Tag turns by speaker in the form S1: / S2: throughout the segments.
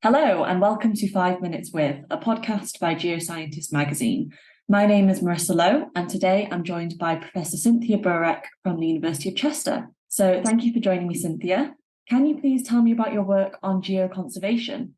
S1: Hello, and welcome to 5 Minutes With, a podcast by Geoscientist magazine. My name is Marissa Lowe, and today I'm joined by Professor Cynthia Burek from the University of Chester. So thank you for joining me, Cynthia. Can you please tell me about your work on geoconservation?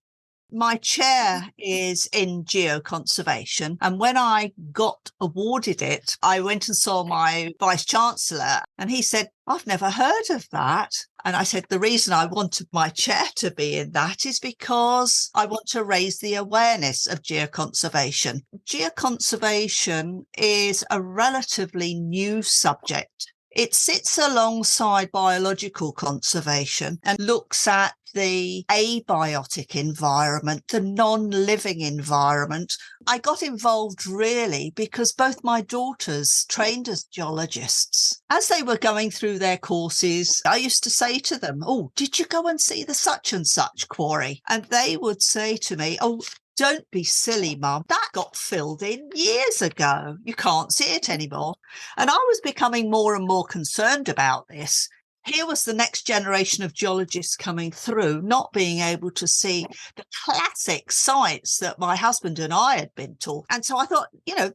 S2: My chair is in geoconservation, and when I got awarded it, I went and saw my vice chancellor, and he said, "I've never heard of that." And I said, the reason I wanted my chair to be in that is because I want to raise the awareness of geoconservation. Geoconservation is a relatively new subject. It sits alongside biological conservation and looks at the abiotic environment, the non-living environment. I got involved really because both my daughters trained as geologists. As they were going through their courses, I used to say to them, "Oh, did you go and see the such and such quarry?" And they would say to me, "Oh, don't be silly, Mum. That got filled in years ago. You can't see it anymore." And I was becoming more and more concerned about this. Here was the next generation of geologists coming through, not being able to see the classic sites that my husband and I had been taught. And so I thought,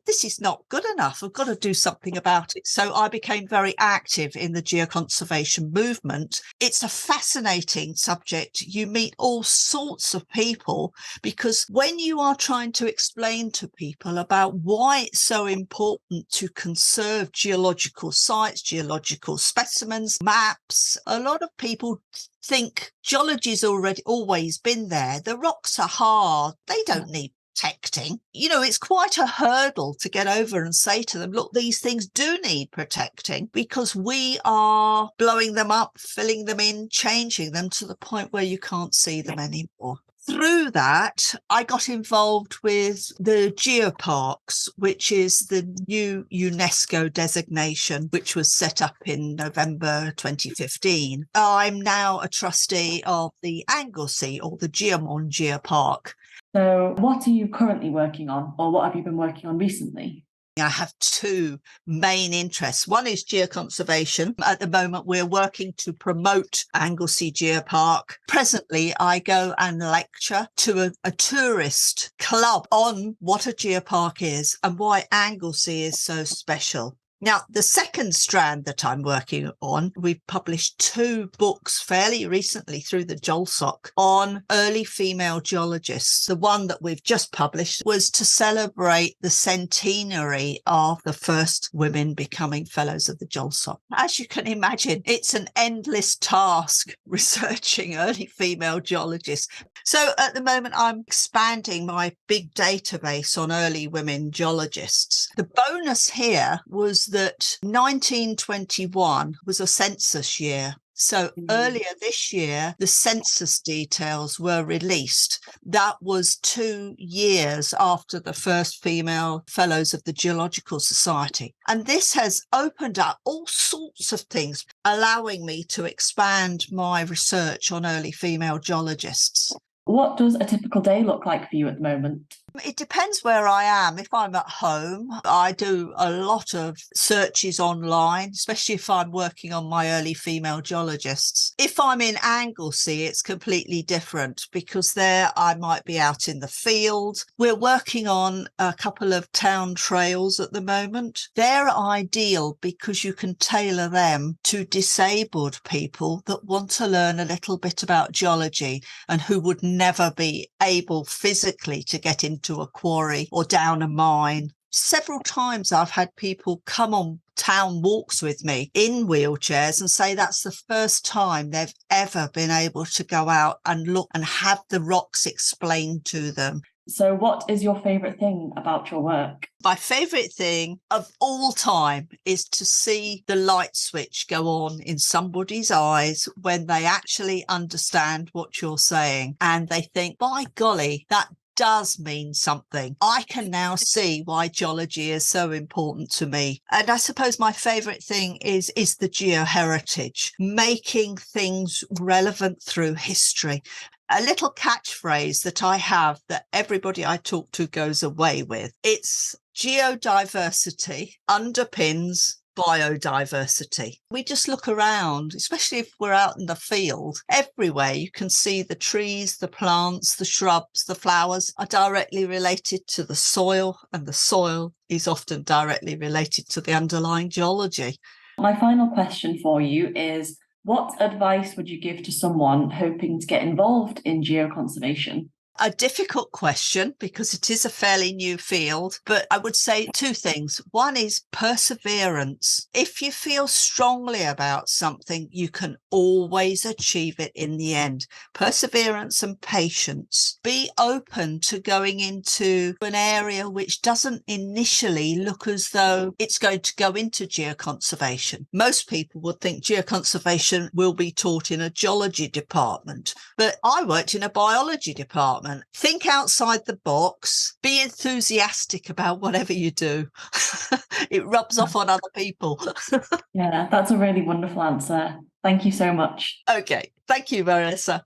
S2: this is not good enough. I've got to do something about it. So I became very active in the geoconservation movement. It's a fascinating subject. You meet all sorts of people because when you are trying to explain to people about why it's so important to conserve geological sites, geological specimens, maps, a lot of people think geology's always been there. The rocks are hard. They don't need protecting. It's quite a hurdle to get over and say to them, look, these things do need protecting because we are blowing them up, filling them in, changing them to the point where you can't see them anymore. Through that, I got involved with the geoparks, which is the new UNESCO designation, which was set up in November 2015. I'm now a trustee of the Anglesey or the Geomon Geopark.
S1: So what are you currently working on, or what have you been working on recently?
S2: I have two main interests. One is geoconservation. At the moment, we're working to promote Anglesey Geopark. Presently, I go and lecture to a tourist club on what a geopark is and why Anglesey is so special. Now, the second strand that I'm working on, we've published two books fairly recently through the GeolSoc on early female geologists. The one that we've just published was to celebrate the centenary of the first women becoming fellows of the GeolSoc. As you can imagine, it's an endless task researching early female geologists. So at the moment, I'm expanding my big database on early women geologists. The bonus here was that 1921 was a census year. So earlier this year, the census details were released. That was 2 years after the first female fellows of the Geological Society. And this has opened up all sorts of things, allowing me to expand my research on early female geologists.
S1: What does a typical day look like for you at the moment?
S2: It depends where I am. If I'm at home, I do a lot of searches online, especially if I'm working on my early female geologists. If I'm in Anglesey, it's completely different because there I might be out in the field. We're working on a couple of town trails at the moment. They're ideal because you can tailor them to disabled people that want to learn a little bit about geology and who would never be able physically to get into a quarry or down a mine. Several times I've had people come on town walks with me in wheelchairs and say that's the first time they've ever been able to go out and look and have the rocks explained to them.
S1: So what is your favourite thing about your work?
S2: My favourite thing of all time is to see the light switch go on in somebody's eyes when they actually understand what you're saying and they think, by golly, that does mean something. I can now see why geology is so important to me. And I suppose my favourite thing is the geoheritage, making things relevant through history. A little catchphrase that I have that everybody I talk to goes away with. It's geodiversity underpins biodiversity. We just look around, especially if we're out in the field. Everywhere you can see the trees, the plants, the shrubs, the flowers are directly related to the soil, and the soil is often directly related to the underlying geology.
S1: My final question for you is, what advice would you give to someone hoping to get involved in geoconservation?
S2: A difficult question because it is a fairly new field, but I would say two things. One is perseverance. If you feel strongly about something, you can always achieve it in the end. Perseverance and patience. Be open to going into an area which doesn't initially look as though it's going to go into geoconservation. Most people would think geoconservation will be taught in a geology department, but I worked in a biology department. Think outside the box, be enthusiastic about whatever you do. It rubs off on other people.
S1: Yeah, that's a really wonderful answer. Thank you so much.
S2: Okay, thank you, Marissa.